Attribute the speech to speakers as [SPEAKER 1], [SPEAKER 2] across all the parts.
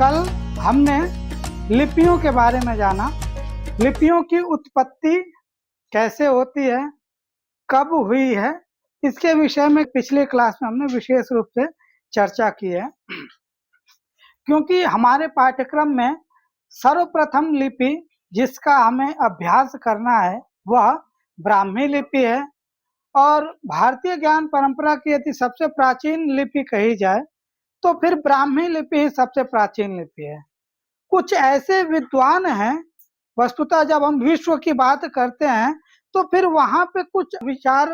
[SPEAKER 1] कल हमने लिपियों के बारे में जाना। लिपियों की उत्पत्ति कैसे होती है, कब हुई है, इसके विषय में पिछले क्लास में हमने विशेष रूप से चर्चा की है। क्योंकि हमारे पाठ्यक्रम में सर्वप्रथम लिपि जिसका हमें अभ्यास करना है वह ब्राह्मी लिपि है। और भारतीय ज्ञान परंपरा की यदि सबसे प्राचीन लिपि कही जाए तो फिर ब्राह्मी लिपि ही सबसे प्राचीन लिपि है। कुछ ऐसे विद्वान हैं, वस्तुतः जब हम विश्व की बात करते हैं तो फिर वहां पे कुछ विचार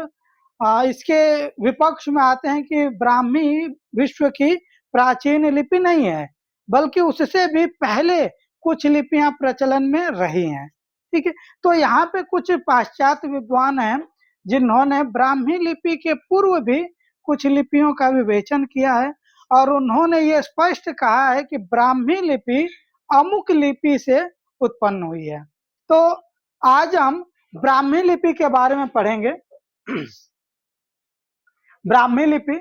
[SPEAKER 1] इसके विपक्ष में आते हैं कि ब्राह्मी विश्व की प्राचीन लिपि नहीं है, बल्कि उससे भी पहले कुछ लिपियां प्रचलन में रही हैं। ठीक है, तो यहाँ पे कुछ पाश्चात्य विद्वान हैं जिन्होंने ब्राह्मी लिपि के पूर्व भी कुछ लिपियों का विवेचन किया है और उन्होंने ये स्पष्ट कहा है कि ब्राह्मी लिपि अमुक लिपि से उत्पन्न हुई है। तो आज हम ब्राह्मी लिपि के बारे में पढ़ेंगे। ब्राह्मी लिपि,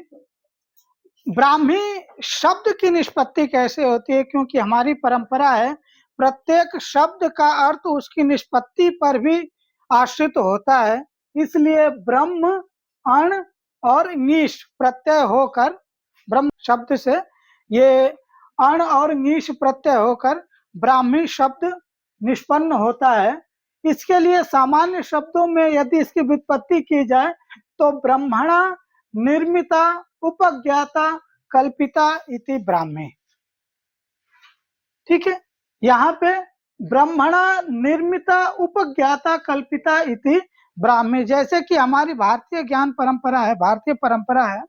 [SPEAKER 1] ब्राह्मी शब्द की निष्पत्ति कैसे होती है, क्योंकि हमारी परंपरा है प्रत्येक शब्द का अर्थ उसकी निष्पत्ति पर भी आश्रित होता है। इसलिए ब्रह्म, अण और ङीष प्रत्यय होकर, ब्रह्म शब्द से ये अण और ङीष प्रत्यय होकर ब्राह्मी शब्द निष्पन्न होता है। इसके लिए सामान्य शब्दों में यदि इसकी व्युत्पत्ति की जाए तो ब्रह्मणा निर्मिता उपज्ञाता कल्पिता इति ब्राह्मी। ठीक है, यहाँ पे ब्रह्मणा निर्मिता उपज्ञाता कल्पिता इति ब्राह्मी, जैसे कि हमारी भारतीय ज्ञान परंपरा है, भारतीय परंपरा है,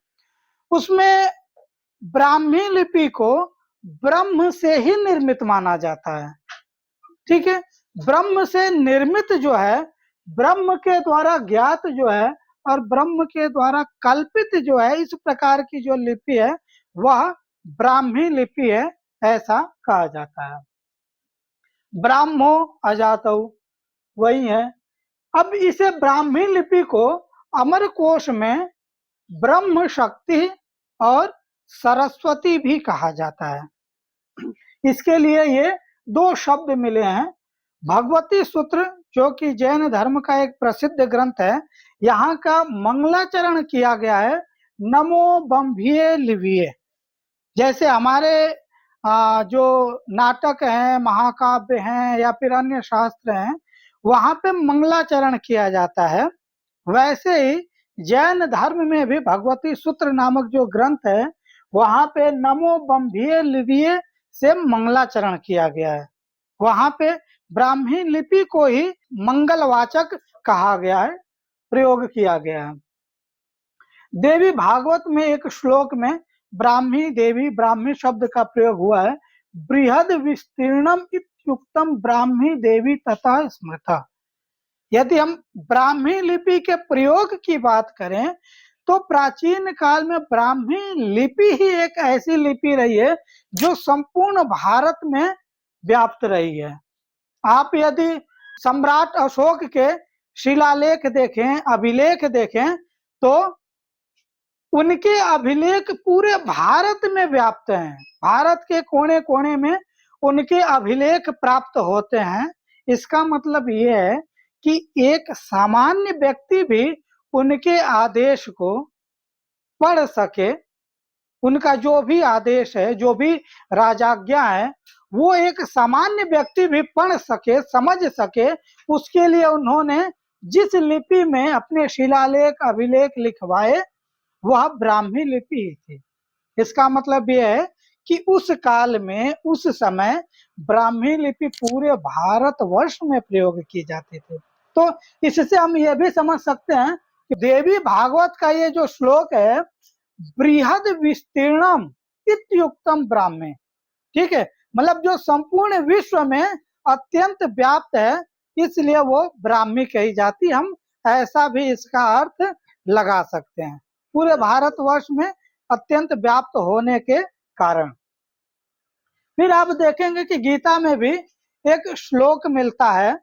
[SPEAKER 1] उसमें ब्राह्मी लिपि को ब्रह्म से ही निर्मित माना जाता है। ठीक है, ब्रह्म से निर्मित जो है, ब्रह्म के द्वारा ज्ञात जो है और ब्रह्म के द्वारा कल्पित जो है, इस प्रकार की जो लिपि है वह ब्राह्मी लिपि है, ऐसा कहा जाता है। ब्राह्मो अजातौ वही है। अब इसे ब्राह्मी लिपि को अमरकोश में ब्रह्म शक्ति और सरस्वती भी कहा जाता है। इसके लिए ये दो शब्द मिले हैं। भगवती सूत्र जो कि जैन धर्म का एक प्रसिद्ध ग्रंथ है, यहाँ का मंगलाचरण किया गया है नमो बंभिये लिविये। जैसे हमारे जो नाटक हैं, महाकाव्य हैं या फिर अन्य शास्त्र हैं, वहां पे मंगलाचरण किया जाता है, वैसे ही जैन धर्म में भी भगवती सूत्र नामक जो ग्रंथ है वहां पे नमो बंभिये लिविये से मंगलाचरण किया गया है। वहां पे ब्राह्मी लिपि को ही मंगलवाचक कहा गया है, प्रयोग किया गया है। देवी भागवत में एक श्लोक में ब्राह्मी देवी, ब्राह्मी शब्द का प्रयोग हुआ है। बृहद विस्तीर्णम इत्युक्तम ब्राह्मी देवी तथा स्मृता। यदि हम ब्राह्मी लिपि के प्रयोग की बात करें तो प्राचीन काल में ब्राह्मी लिपि ही एक ऐसी लिपि रही है जो संपूर्ण भारत में व्याप्त रही है। आप यदि सम्राट अशोक के शिलालेख देखें, अभिलेख देखें, तो उनके अभिलेख पूरे भारत में व्याप्त हैं। भारत के कोने कोने में उनके अभिलेख प्राप्त होते हैं। इसका मतलब ये है कि एक सामान्य व्यक्ति भी उनके आदेश को पढ़ सके, उनका जो भी आदेश है, जो भी राजाज्ञा है, वो एक सामान्य व्यक्ति भी पढ़ सके, समझ सके, उसके लिए उन्होंने जिस लिपि में अपने शिलालेख, अभिलेख लिखवाए वह ब्राह्मी लिपि ही थी। इसका मतलब यह है कि उस काल में, उस समय ब्राह्मी लिपि पूरे भारतवर्ष में प्रयोग की जाती थी। तो इससे हम ये भी समझ सकते हैं कि देवी भागवत का ये जो श्लोक है, बृहद विस्तीर्णम इत्युक्तम ब्राह्मी, ठीक है, मतलब जो संपूर्ण विश्व में अत्यंत व्याप्त है, इसलिए वो ब्राह्मी कही जाती। हम ऐसा भी इसका अर्थ लगा सकते हैं, पूरे भारतवर्ष में अत्यंत व्याप्त होने के कारण। फिर आप देखेंगे कि गीता में भी एक श्लोक मिलता है,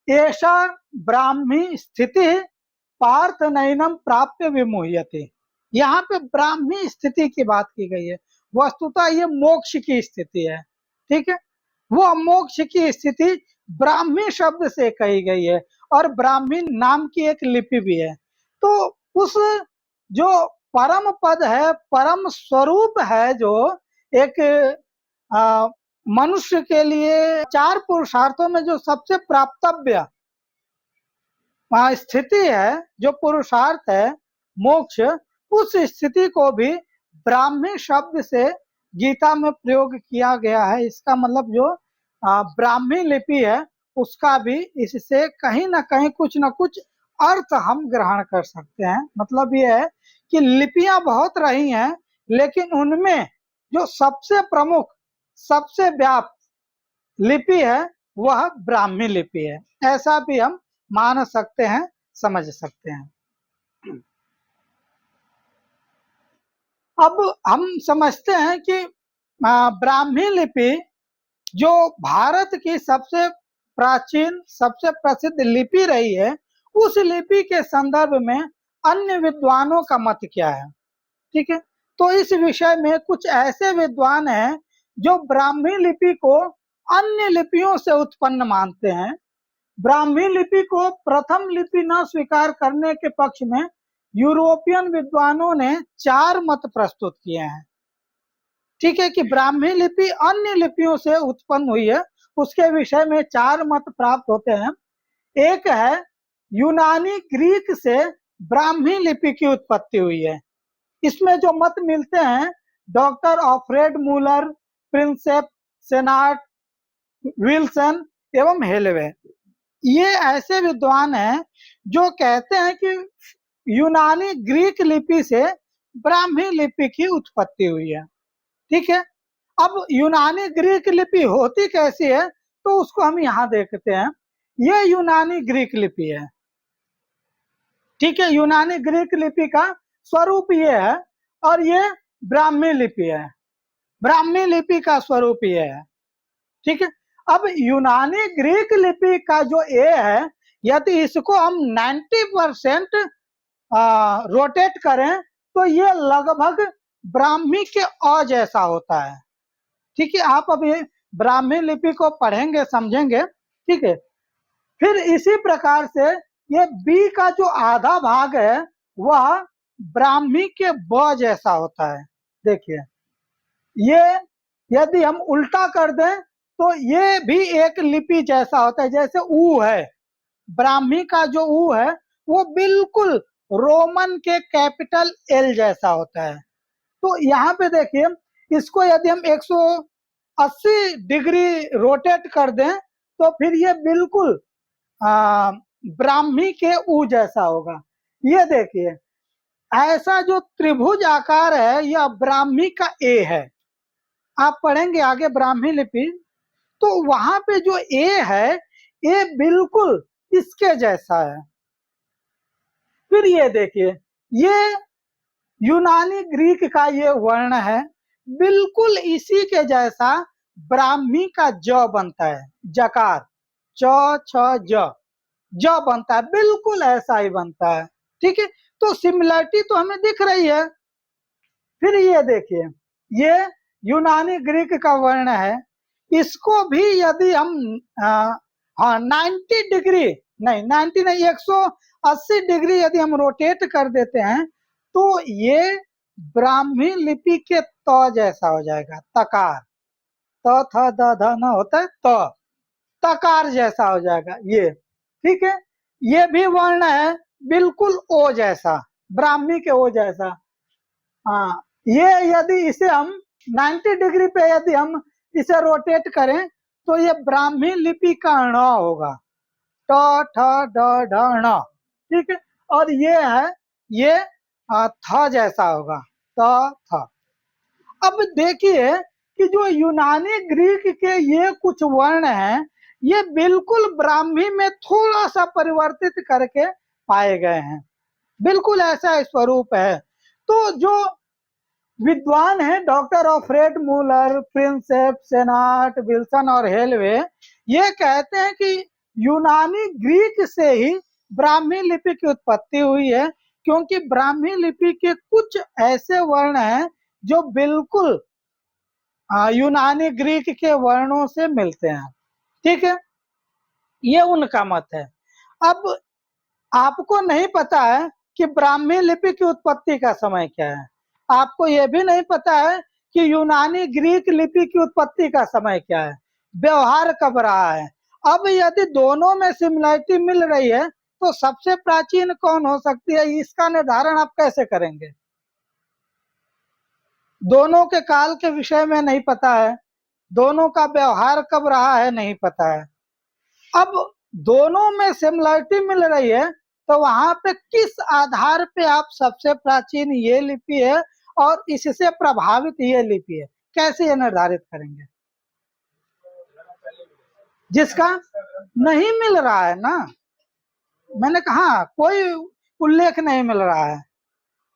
[SPEAKER 1] एषा ब्राह्मी स्थिति पार्थ नैनम प्राप्य विमुह्यते। यहाँ पे ब्राह्मी स्थिति की बात की गई है, वस्तुतः ये मोक्ष की स्थिति है, ठीक है। वो मोक्ष की स्थिति ब्राह्मी शब्द से कही गई है और ब्राह्मी नाम की एक लिपि भी है। तो उस जो परम पद है, परम स्वरूप है, जो एक मनुष्य के लिए 4 पुरुषार्थों में जो सबसे प्राप्तव्य स्थिति है, जो पुरुषार्थ है मोक्ष, उस स्थिति को भी ब्राह्मी शब्द से गीता में प्रयोग किया गया है। इसका मतलब जो ब्राह्मी लिपि है उसका भी इससे कहीं ना कहीं कुछ ना कुछ अर्थ हम ग्रहण कर सकते हैं। मतलब ये है कि लिपियां बहुत रही हैं, लेकिन उनमें जो सबसे प्रमुख, सबसे व्यापक लिपि है वह ब्राह्मी लिपि है। ऐसा भी हम मान सकते हैं, समझ सकते हैं। अब हम समझते हैं कि ब्राह्मी लिपि जो भारत की सबसे प्राचीन, सबसे प्रसिद्ध लिपि रही है, उस लिपि के संदर्भ में अन्य विद्वानों का मत क्या है, ठीक है। तो इस विषय में कुछ ऐसे विद्वान हैं जो ब्राह्मी लिपि को अन्य लिपियों से उत्पन्न मानते हैं। ब्राह्मी लिपि को प्रथम लिपि न स्वीकार करने के पक्ष में यूरोपियन विद्वानों ने 4 मत प्रस्तुत किए हैं, ठीक है, कि ब्राह्मी लिपि अन्य लिपियों से उत्पन्न हुई है। उसके विषय में 4 मत प्राप्त होते हैं। एक है यूनानी ग्रीक से ब्राह्मी लिपि की उत्पत्ति हुई है। इसमें जो मत मिलते हैं doctor Alfred Muller, Prinsep Senart, Wilson एवं हेलवे, ये ऐसे विद्वान हैं जो कहते हैं कि यूनानी ग्रीक लिपि से ब्राह्मी लिपि की उत्पत्ति हुई है, ठीक है। अब यूनानी ग्रीक लिपि होती कैसी है, तो उसको हम यहाँ देखते हैं। ये यूनानी ग्रीक लिपि है, ठीक है। यूनानी ग्रीक लिपि का स्वरूप ये है और ये ब्राह्मी लिपि है। ब्राह्मी लिपि का स्वरूप ये है, ठीक है। अब यूनानी ग्रीक लिपि का जो ए है, यदि इसको हम 90% रोटेट करें तो ये लगभग ब्राह्मी के अ जैसा होता है, ठीक है। आप अब ये ब्राह्मी लिपि को पढ़ेंगे, समझेंगे, ठीक है। फिर इसी प्रकार से ये बी का जो आधा भाग है वह ब्राह्मी के ब जैसा होता है। देखिए, ये यदि हम उल्टा कर दें तो ये भी एक लिपि जैसा होता है। जैसे ऊ है, ब्राह्मी का जो ऊ है वो बिल्कुल रोमन के कैपिटल एल जैसा होता है। तो यहाँ पे देखिए, इसको यदि हम 180 डिग्री रोटेट कर दें तो फिर ये बिल्कुल ब्राह्मी के ऊ जैसा होगा। ये देखिए, ऐसा जो त्रिभुज आकार है यह ब्राह्मी का ए है। आप पढ़ेंगे आगे ब्राह्मी लिपि, तो वहां पे जो ए है, ए बिल्कुल इसके जैसा है। फिर ये देखिए, ये यूनानी ग्रीक का ये वर्ण है, बिल्कुल इसी के जैसा ब्राह्मी का ज बनता है, जकार, च छ ज बनता है, बिल्कुल ऐसा ही बनता है, ठीक है। तो सिमिलरिटी तो हमें दिख रही है। फिर ये देखिए, ये यूनानी ग्रीक का वर्ण है, इसको भी यदि हम हाँ 90 डिग्री नहीं, 90 नहीं, 180 डिग्री यदि हम रोटेट कर देते हैं तो ये ब्राह्मी लिपि के त जैसा हो जाएगा, तकार, त थ द ध न होता है, तकार जैसा हो जाएगा ये, ठीक है। ये भी वर्ण है बिल्कुल ओ जैसा, ब्राह्मी के ओ जैसा। हाँ, ये यदि इसे हम 90 डिग्री पे यदि हम इसे रोटेट करें तो ये ब्राह्मी लिपि का ण होगा, ट ठ ड ढ ण, ठीक है। और ये है, ये थ जैसा होगा, त थ। अब देखिए कि जो यूनानी ग्रीक के ये कुछ वर्ण हैं, ये बिल्कुल ब्राह्मी में थोड़ा सा परिवर्तित करके पाए गए हैं, बिल्कुल ऐसा स्वरूप है। तो जो विद्वान हैं doctor Alfred Muller, Prinsep Senart, Wilson और हेलवे, ये कहते हैं कि यूनानी ग्रीक से ही ब्राह्मी लिपि की उत्पत्ति हुई है, क्योंकि ब्राह्मी लिपि के कुछ ऐसे वर्ण हैं जो बिल्कुल यूनानी ग्रीक के वर्णों से मिलते हैं। ठीक है, ये उनका मत है। अब आपको नहीं पता है कि ब्राह्मी लिपि की उत्पत्ति का समय क्या है, आपको यह भी नहीं पता है कि यूनानी ग्रीक लिपि की उत्पत्ति का समय क्या है, व्यवहार कब रहा है। अब यदि दोनों में सिमिलरिटी मिल रही है तो सबसे प्राचीन कौन हो सकती है, इसका निर्धारण आप कैसे करेंगे। दोनों के काल के विषय में नहीं पता है, दोनों का व्यवहार कब रहा है नहीं पता है। अब दोनों में सिमिलरिटी मिल रही है तो वहां पे किस आधार पे आप सबसे प्राचीन ये लिपि है और इससे प्रभावित ये लिपि है, कैसे ये निर्धारित करेंगे। जिसका नहीं मिल रहा है ना, मैंने कहा कोई उल्लेख नहीं मिल रहा है।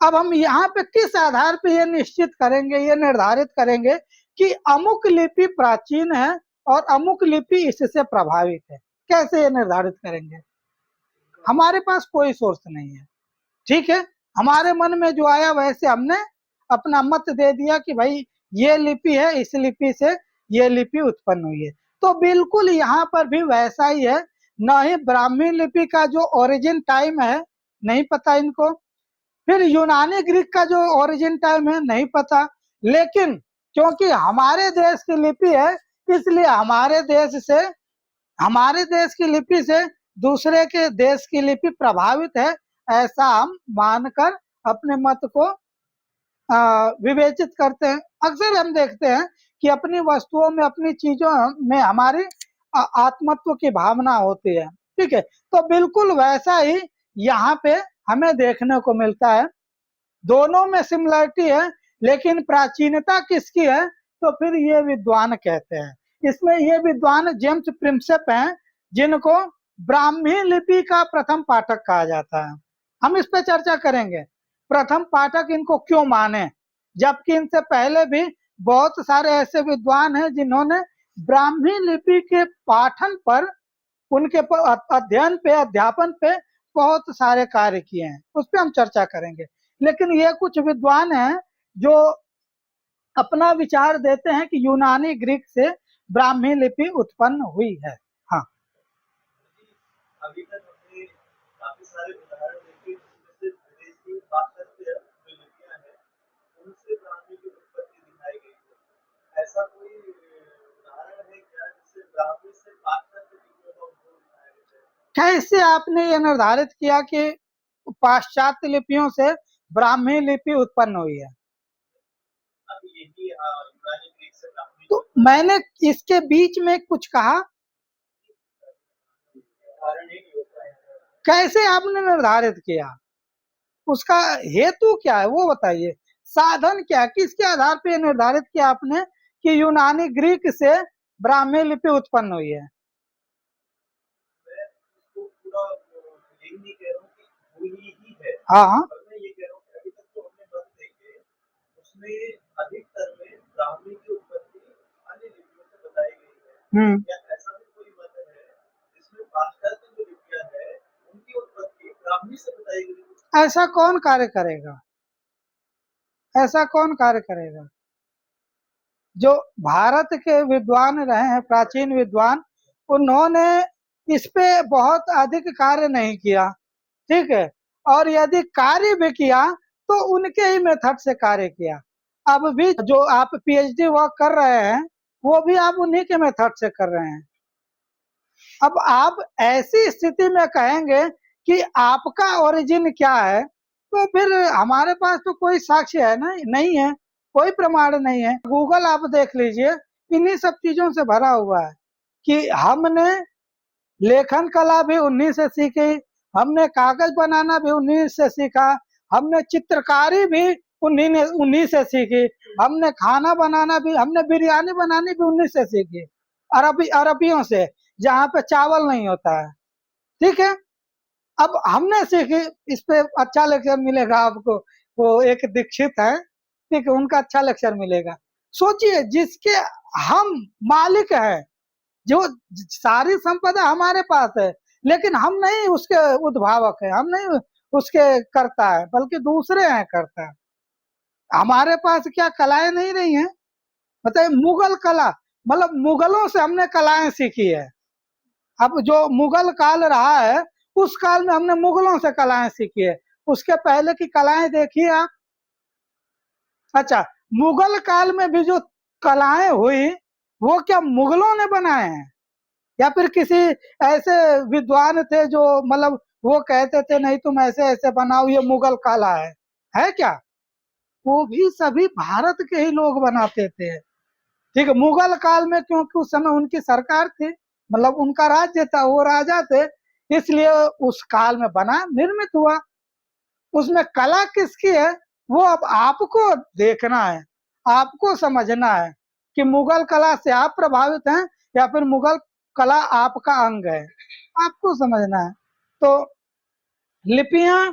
[SPEAKER 1] अब हम यहाँ पे किस आधार पे ये निश्चित करेंगे, ये निर्धारित करेंगे कि अमुक लिपि प्राचीन है और अमुक लिपि इससे प्रभावित है, कैसे ये निर्धारित करेंगे। हमारे पास कोई सोर्स नहीं है। ठीक है, हमारे मन में जो आया वैसे हमने अपना मत दे दिया कि भाई ये लिपि है, इस लिपि से ये लिपि उत्पन्न हुई है। तो बिल्कुल यहाँ पर भी वैसा ही है, न ही ब्राह्मी लिपि का जो ओरिजिन टाइम है नहीं पता इनको, फिर यूनानी ग्रीक का जो ओरिजिन टाइम है नहीं पता, लेकिन क्योंकि हमारे देश की लिपि है इसलिए हमारे देश की लिपि से दूसरे के देश की लिपि प्रभावित है, ऐसा हम मानकर अपने मत को विवेचित करते हैं। अक्सर हम देखते हैं कि अपनी वस्तुओं में, अपनी चीजों में हमारी आत्मत्व की भावना होती है। ठीक है, तो बिल्कुल वैसा ही यहाँ पे हमें देखने को मिलता है, दोनों में सिमिलरिटी है लेकिन प्राचीनता किसकी है तो फिर ये विद्वान कहते हैं। इसमें ये विद्वान जेम्स प्रिंसेप हैं जिनको ब्राह्मी लिपि का प्रथम पाठक कहा जाता है। हम इस पे चर्चा करेंगे, प्रथम पाठक इनको क्यों माने, जबकि इनसे पहले भी बहुत सारे ऐसे विद्वान हैं जिन्होंने ब्राह्मी लिपि के पाठन पर, उनके अध्ययन पे, अध्यापन पे बहुत सारे कार्य किए हैं, उस पर हम चर्चा करेंगे। लेकिन ये कुछ विद्वान हैं जो अपना विचार देते हैं कि यूनानी ग्रीक से ब्राह्मी लिपि उत्पन्न हुई है। हाँ,
[SPEAKER 2] अभी तक हमने काफी सारे उदाहरण देखे जिसमें से विदेशी पाश्चात्य जो लिपियां हैं उनसे ब्राह्मी की उत्पत्ति दिखाई गई है। ऐसा कोई उदाहरण है क्या जिससे ब्राह्मी से पाश्चात्य लिपियों का उद्भव दिखाया गया है।
[SPEAKER 1] कैसे आपने ये निर्धारित किया कि पाश्चात्य लिपियों से ब्राह्मी लिपि उत्पन्न हुई है।
[SPEAKER 2] अभी यही यूनानी ग्रीक से ब्राह्मी,
[SPEAKER 1] तो मैंने इसके बीच में कुछ कहा,
[SPEAKER 2] उदाहरण ही नहीं होता है।
[SPEAKER 1] कैसे आपने निर्धारित किया, उसका हेतु क्या है वो बताइए, साधन क्या, किसके आधार पे निर्धारित किया आपने कि यूनानी ग्रीक से ब्राह्मी लिपि उत्पन्न हुई है।
[SPEAKER 2] मैं इसको पूरा यही नहीं कह रहा हूँ कि वही ही है,
[SPEAKER 1] हाँ,
[SPEAKER 2] पर मैं ये कह रहा हूँ कि अभी तक जो हमने मत देखे उसमें अधिकतर में ब्राह्मी की उत्पत्ति अन्य लिपियों से बताई गई है। या ऐसा भी कोई मत है जिसमें पाश्चात्य जो लिपियां है उनकी उत्पत्ति ब्राह्मी से बताई गई है।
[SPEAKER 1] ऐसा कौन कार्य करेगा, ऐसा कौन कार्य करेगा। जो भारत के विद्वान रहे हैं, प्राचीन विद्वान, उन्होंने इस पे बहुत अधिक कार्य नहीं किया। ठीक है, और यदि कार्य भी किया तो उनके ही मेथड से कार्य किया। अब भी जो आप पीएचडी वर्क कर रहे हैं वो भी आप उन्हीं के मेथड से कर रहे हैं। अब आप ऐसी स्थिति में कहेंगे कि आपका ओरिजिन क्या है, तो फिर हमारे पास तो कोई साक्ष्य है ना, नहीं है, कोई प्रमाण नहीं है। गूगल आप देख लीजिए, इन्हीं सब चीजों से भरा हुआ है कि हमने लेखन कला भी उन्हीं से सीखी, हमने कागज बनाना भी उन्हीं से सीखा, हमने चित्रकारी भी उन्हीं से सीखी, हमने खाना बनाना भी, हमने बिरयानी बनानी भी उन्हीं से सीखी, अरबियों से, जहाँ पे चावल नहीं होता है। ठीक है, अब हमने सीखी, इस पे अच्छा लेक्चर मिलेगा आपको, वो एक दीक्षित है, ठीक है, उनका अच्छा लेक्चर मिलेगा। सोचिए, जिसके हम मालिक हैं, जो सारी संपदा हमारे पास है, लेकिन हम नहीं उसके उद्भावक है, हम नहीं उसके करता है, बल्कि दूसरे हैं करता है। हमारे पास क्या कलाएं नहीं रही हैं, बताइए, मुगल कला मतलब मुगलों से हमने कलाएं सीखी है। अब जो मुगल काल रहा है उस काल में हमने मुगलों से कलाएं सीखी है, उसके पहले की कलाएं देखिए आप। अच्छा, मुगल काल में भी जो कलाएं हुई वो क्या मुगलों ने बनाए हैं, या फिर किसी ऐसे विद्वान थे जो मतलब वो कहते थे नहीं तुम ऐसे ऐसे बनाओ ये मुगल कला है क्या? वो भी सभी भारत के ही लोग बनाते थे। ठीक है, मुगल काल में क्योंकि उस समय उनकी सरकार थी, मतलब उनका राज्य था, वो राजा थे, इसलिए उस काल में बना, निर्मित हुआ। उसमें कला किसकी है वो अब आपको देखना है, आपको समझना है कि मुगल कला से आप प्रभावित हैं या फिर मुगल कला आपका अंग है, आपको समझना है। तो लिपियां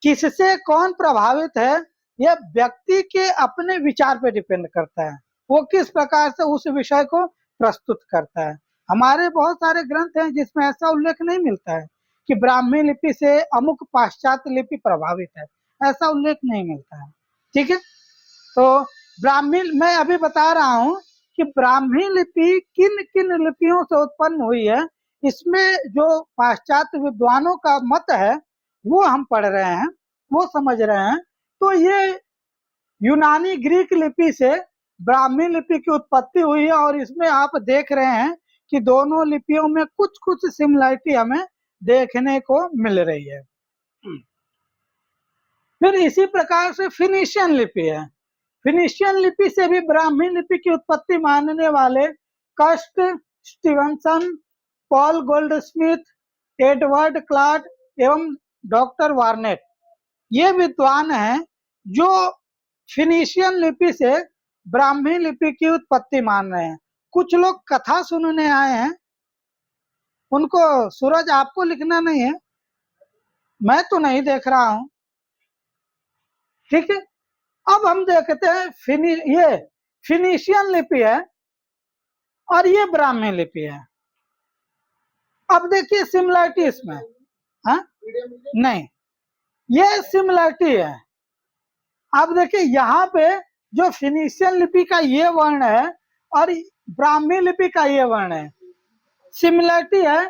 [SPEAKER 1] किससे कौन प्रभावित है यह व्यक्ति के अपने विचार पे डिपेंड करता है, वो किस प्रकार से उस विषय को प्रस्तुत करता है। हमारे बहुत सारे ग्रंथ हैं जिसमें ऐसा उल्लेख नहीं मिलता है कि ब्राह्मी लिपि से अमुक पाश्चात्य लिपि प्रभावित है, ऐसा उल्लेख नहीं मिलता है। ठीक है, तो ब्राह्मी मैं अभी बता रहा हूं कि ब्राह्मी लिपि किन किन लिपियों से उत्पन्न हुई है, इसमें जो पाश्चात्य विद्वानों का मत है वो हम पढ़ रहे हैं, वो समझ रहे हैं। तो ये यूनानी ग्रीक लिपि से ब्राह्मी लिपि की उत्पत्ति हुई है, और इसमें आप देख रहे हैं कि दोनों लिपियों में कुछ कुछ सिमिलरिटी हमें देखने को मिल रही है। फिर इसी प्रकार से फिनिशियन लिपि है। फिनिशियन लिपि से भी ब्राह्मी लिपि की उत्पत्ति मानने वाले Cust, Stevenson, Paul Goldsmith, Edward Clarke एवं डॉक्टर वार्नेट ये विद्वान हैं जो फिनिशियन लिपि से ब्राह्मी लिपि की उत्पत्ति मान रहे हैं। कुछ लोग कथा सुनने आए हैं, उनको सूरज आपको लिखना नहीं है, मैं तो नहीं देख रहा हूं। ठीक है, अब हम देखते हैं ये फिनिशियन लिपि है और ये ब्राह्मी लिपि है। अब देखिए सिमिलरिटी इसमें, हाँ नहीं, ये सिमिलरिटी है। अब देखिए यहाँ पे जो फिनिशियन लिपि का ये वर्ण है और ब्राह्मी लिपि का ये वर्ण है, सिमिलरिटी है।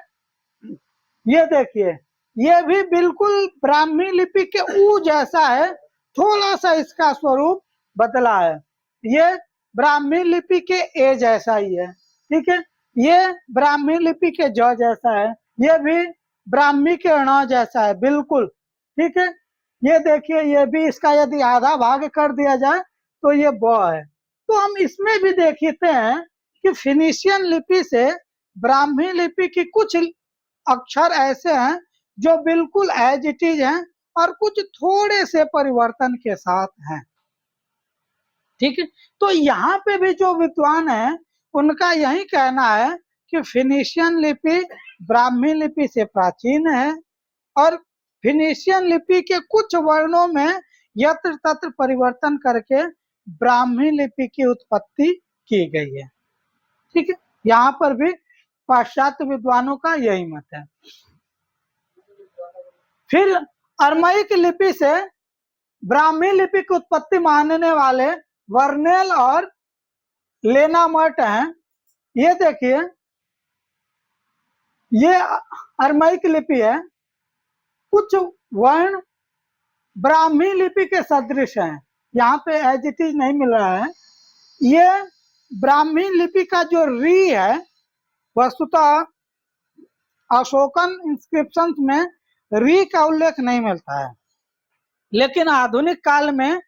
[SPEAKER 1] ये देखिए, ये भी बिल्कुल ब्राह्मी लिपि के ऊ जैसा है, थोड़ा सा इसका स्वरूप बदला है। ये ब्राह्मी लिपि के ए जैसा ही है। ठीक है, ये ब्राह्मी लिपि के ज जैसा है, ये भी ब्राह्मी के ण जैसा है बिल्कुल। ठीक है, ये देखिए, ये भी इसका यदि आधा भाग कर दिया जाए तो ये ब है। तो हम इसमें भी देखते हैं कि फिनिशियन लिपि से ब्राह्मी लिपि की कुछ अक्षर ऐसे हैं जो बिल्कुल एज इट इज हैं और कुछ थोड़े से परिवर्तन के साथ हैं। ठीक है, तो यहाँ पे भी जो विद्वान है उनका यही कहना है कि फिनिशियन लिपि ब्राह्मी लिपि से प्राचीन है और फिनिशियन लिपि के कुछ वर्णों में यत्र तत्र परिवर्तन करके ब्राह्मी लिपि की उत्पत्ति की गई है। ठीक है, यहाँ पर भी पाश्चात्य विद्वानों का यही मत है। फिर अरमैक लिपि से ब्राह्मी लिपि की उत्पत्ति मानने वाले वर्नेल और लेनामर्ट हैं। ये देखिए, ये अरमैक लिपि है, कुछ वर्ण ब्राह्मी लिपि के सदृश हैं, यहाँ पे एज इट इज नहीं मिल रहा है। ये ब्राह्मी लिपि का जो री है वस्तुतः अशोकन इंस्क्रिप्शन में री का उल्लेख नहीं मिलता है, लेकिन आधुनिक काल में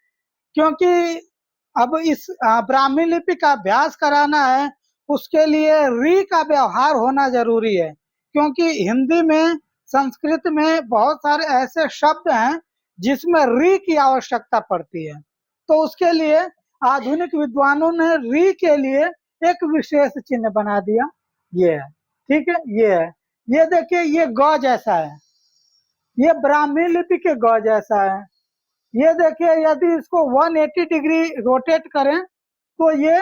[SPEAKER 1] क्योंकि अब इस ब्राह्मी लिपि का अभ्यास कराना है उसके लिए री का व्यवहार होना जरूरी है, क्योंकि हिंदी में संस्कृत में बहुत सारे ऐसे शब्द हैं जिसमें री की आवश्यकता पड़ती है। तो उसके लिए आधुनिक विद्वानों ने री के लिए एक विशेष चिन्ह बना दिया, ये है। ठीक है, ये है, ये देखिए, ये ग जैसा है, ये ब्राह्मी लिपि के ग जैसा है। ये देखिए, यदि इसको 180 डिग्री रोटेट करें तो ये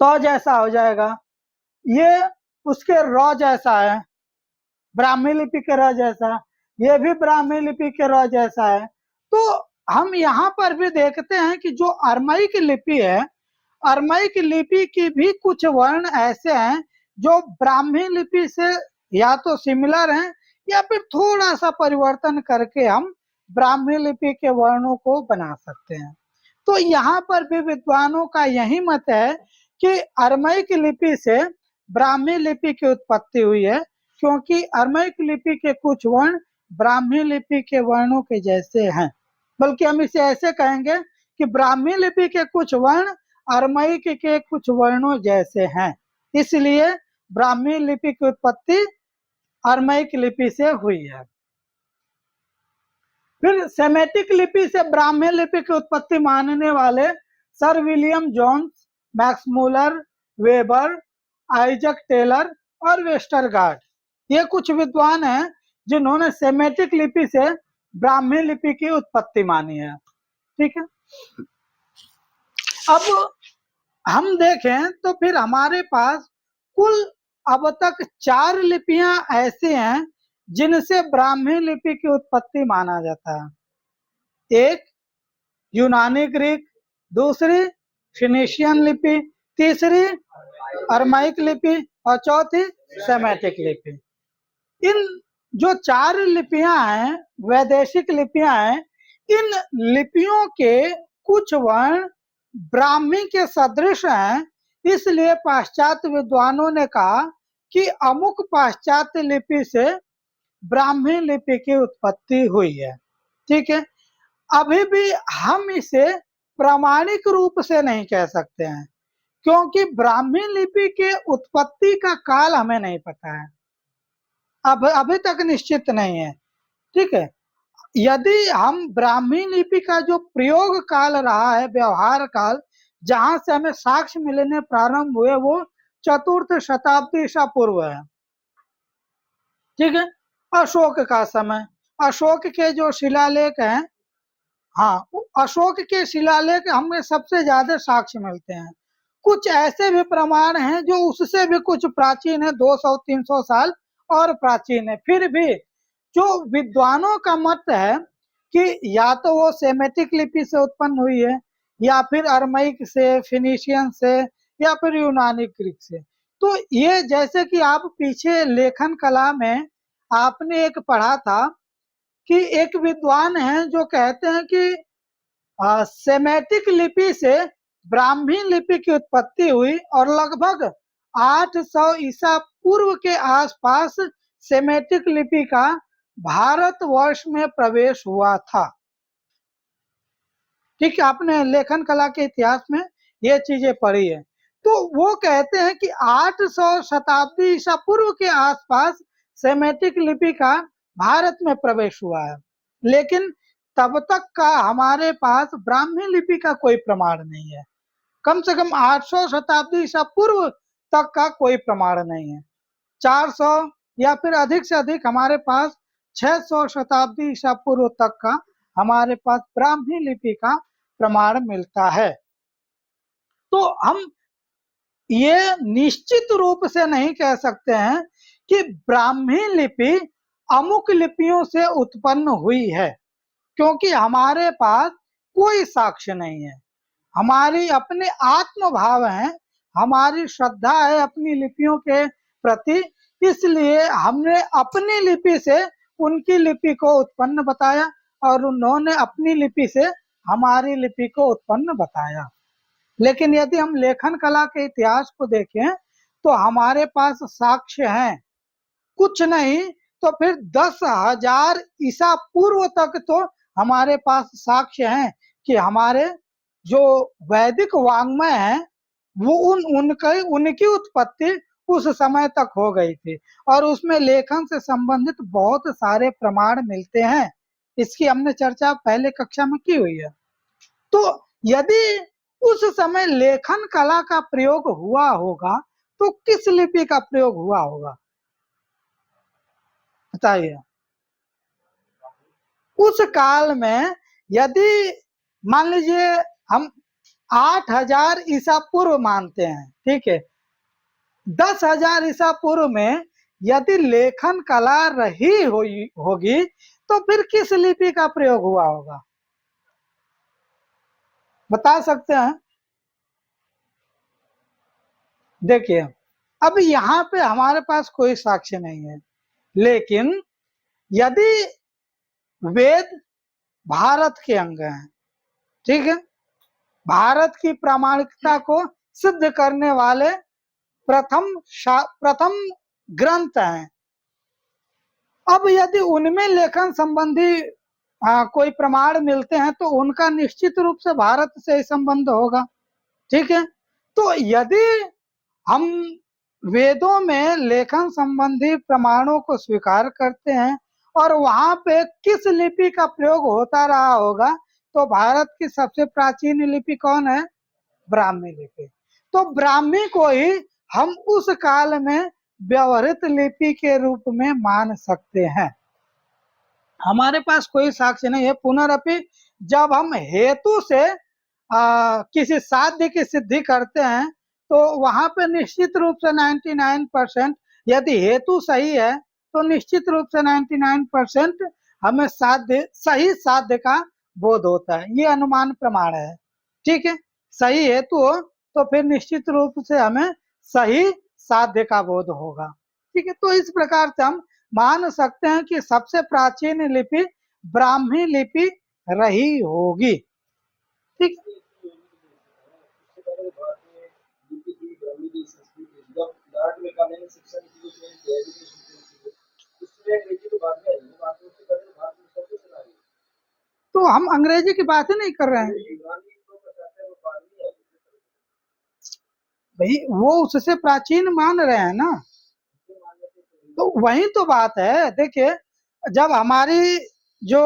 [SPEAKER 1] तो जैसा हो जाएगा। ये उसके र जैसा है, ब्राह्मी लिपि के र जैसा, ये भी ब्राह्मी लिपि के र जैसा है। तो हम यहाँ पर भी देखते हैं कि जो अरमाइक लिपि है, अरमाइक लिपि की भी कुछ वर्ण ऐसे हैं जो ब्राह्मी लिपि से या तो सिमिलर हैं या फिर थोड़ा सा परिवर्तन करके हम ब्राह्मी लिपि के वर्णों को बना सकते हैं। तो यहाँ पर भी विद्वानों का यही मत है कि अरमाइक लिपि से ब्राह्मी लिपि की उत्पत्ति हुई है, क्योंकि अरमाइक लिपि के कुछ वर्ण ब्राह्मी लिपि के वर्णों के जैसे हैं। बल्कि हम इसे ऐसे कहेंगे कि ब्राह्मी लिपि के कुछ वर्ण अरमाइक के कुछ वर्णों जैसे हैं, इसलिए ब्राह्मी लिपि की उत्पत्ति अरमाइक लिपि से हुई है। फिर सेमेटिक लिपि से ब्राह्मी लिपि की उत्पत्ति मानने वाले sir William Jones, Max Muller, Weber, Isaac Taylor और वेस्टरगार्ड, ये कुछ विद्वान हैं जिन्होंने सेमेटिक लिपि से ब्राह्मी लिपि की उत्पत्ति मानी है। ठीक है, अब हम देखें तो फिर हमारे पास कुल अब तक 4 लिपियां ऐसी हैं जिनसे ब्राह्मी लिपि की उत्पत्ति माना जाता है। एक यूनानी ग्रीक, दूसरी फिनिशियन लिपि, तीसरी अरमाइक लिपि और चौथी सेमेटिक लिपि। इन जो 4 लिपियां हैं, वैदेशिक लिपियां हैं, इन लिपियों के कुछ वर्ण ब्राह्मी के सदृश हैं, इसलिए पाश्चात्य विद्वानों ने कहा कि अमुक पाश्चात्य लिपि से ब्राह्मी लिपि की उत्पत्ति हुई है। ठीक है, अभी भी हम इसे प्रामाणिक रूप से नहीं कह सकते हैं, क्योंकि ब्राह्मी लिपि के उत्पत्ति का काल हमें नहीं पता है, अब अभी तक निश्चित नहीं है। ठीक है, यदि हम ब्राह्मी लिपि का जो प्रयोग काल रहा है, व्यवहार काल, जहां से हमें साक्ष्य मिलने प्रारंभ हुए, वो 4th शताब्दी ईसा पूर्व है। ठीक है, अशोक का समय, अशोक के जो शिलालेख हैं, हाँ, अशोक के शिलालेख हमें सबसे ज्यादा साक्ष्य मिलते हैं। कुछ ऐसे भी प्रमाण हैं जो उससे भी कुछ प्राचीन है, 200-300 साल और प्राचीन है। फिर भी जो विद्वानों का मत है कि या तो वो सेमेटिक लिपि से उत्पन्न हुई है, या फिर अरमाइक से, फिनिशियन से, या फिर यूनानी ग्रीक से। तो ये जैसे कि आप पीछे लेखन कला में आपने एक पढ़ा था कि एक विद्वान है जो कहते हैं कि सेमेटिक लिपि से ब्राह्मी लिपि की उत्पत्ति हुई और लगभग 800 ईसा पूर्व के आसपास सेमेटिक लिपि का भारतवर्ष में प्रवेश हुआ था। ठीक है, आपने लेखन कला के इतिहास में ये चीजें पढ़ी है। तो वो कहते हैं कि 800 शताब्दी ईसा पूर्व के आसपास सेमेटिक लिपि का भारत में प्रवेश हुआ है, लेकिन तब तक का हमारे पास ब्राह्मी लिपि का कोई प्रमाण नहीं है। कम से कम 800 शताब्दी ईसा पूर्व तक का कोई प्रमाण नहीं है। 400 या फिर अधिक से अधिक हमारे पास 600 शताब्दी ईसा पूर्व तक का हमारे पास ब्राह्मी लिपि का प्रमाण मिलता है। तो हम ये निश्चित रूप से नहीं कह सकते हैं कि ब्राह्मी लिपि अमुक लिपियों से उत्पन्न हुई है, क्योंकि हमारे पास कोई साक्ष्य नहीं है। हमारी अपने आत्म भाव है, हमारी श्रद्धा है अपनी लिपियों के प्रति, इसलिए हमने अपनी लिपि से उनकी लिपि को उत्पन्न बताया और उन्होंने अपनी लिपि से हमारी लिपि को उत्पन्न बताया। लेकिन यदि हम लेखन कला के इतिहास को देखें तो हमारे पास साक्ष्य हैं, कुछ नहीं तो फिर 10,000 ईसा पूर्व तक तो हमारे पास साक्ष्य हैं कि हमारे जो वैदिक वाङ्मय है वो उनकी उत्पत्ति उस समय तक हो गई थी और उसमें लेखन से संबंधित बहुत सारे प्रमाण मिलते हैं। इसकी हमने चर्चा पहले कक्षा में की हुई है। तो यदि उस समय लेखन कला का प्रयोग हुआ होगा तो किस लिपि का प्रयोग हुआ होगा, बताइए। उस काल में यदि मान लीजिए हम 8,000 ईसा पूर्व मानते हैं, ठीक है, 10,000 ईसा पूर्व में यदि लेखन कला रही होगी तो फिर किस लिपि का प्रयोग हुआ होगा? बता सकते हैं? देखिए, अब यहाँ पे हमारे पास कोई साक्ष्य नहीं है, लेकिन यदि वेद भारत के अंग हैं, ठीक है, भारत की प्रामाणिकता को सिद्ध करने वाले प्रथम ग्रंथ हैं। अब यदि उनमें लेखन संबंधी कोई प्रमाण मिलते हैं तो उनका निश्चित रूप से भारत से ही संबंध होगा, ठीक है। तो यदि हम वेदों में लेखन संबंधी प्रमाणों को स्वीकार करते हैं और वहां पे किस लिपि का प्रयोग होता रहा होगा, तो भारत की सबसे प्राचीन लिपि कौन है? ब्राह्मी लिपि। तो ब्राह्मी को ही हम उस काल में व्यवहृत लिपि के रूप में मान सकते हैं। हमारे पास कोई साक्ष्य नहीं है। पुनरअपि जब हम हेतु से किसी साध्य की सिद्धि करते हैं तो वहां पे निश्चित रूप से 99% यदि हेतु सही है तो निश्चित रूप से 99% हमें सही साध्य का बोध होता है। ये अनुमान प्रमाण है, ठीक है। सही हेतु हो तो फिर निश्चित रूप से हमें सही साध्य का बोध होगा, ठीक है। तो इस प्रकार से हम मान सकते हैं कि सबसे प्राचीन लिपि ब्राह्मी लिपि रही होगी, ठीक है। तो हम अंग्रेजी की बात ही नहीं कर रहे हैं भाई, वो उससे प्राचीन मान रहे हैं ना, तो वही तो बात है। देखिए, जब हमारी जो